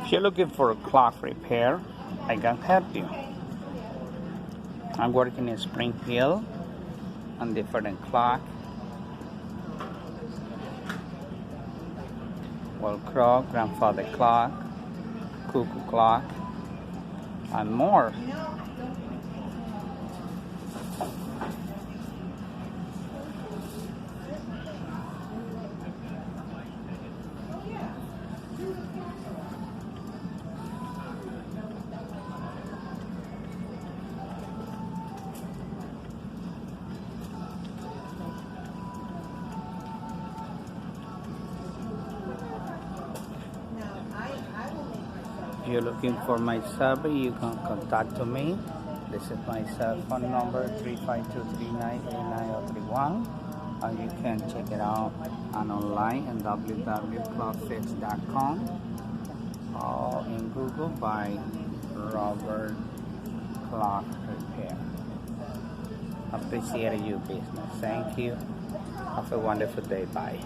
If you're looking for a clock repair, I can help you. I'm working in Springfield on different clock, wall clock, grandfather clock, cuckoo clock, and more. If you're looking for my service, you can contact me. This is my cell phone number, 352398931, and you can check it out online at www.clockfix.com or in Google by Robert Clock Repair. Appreciate your business. Thank you. Have a wonderful day. Bye.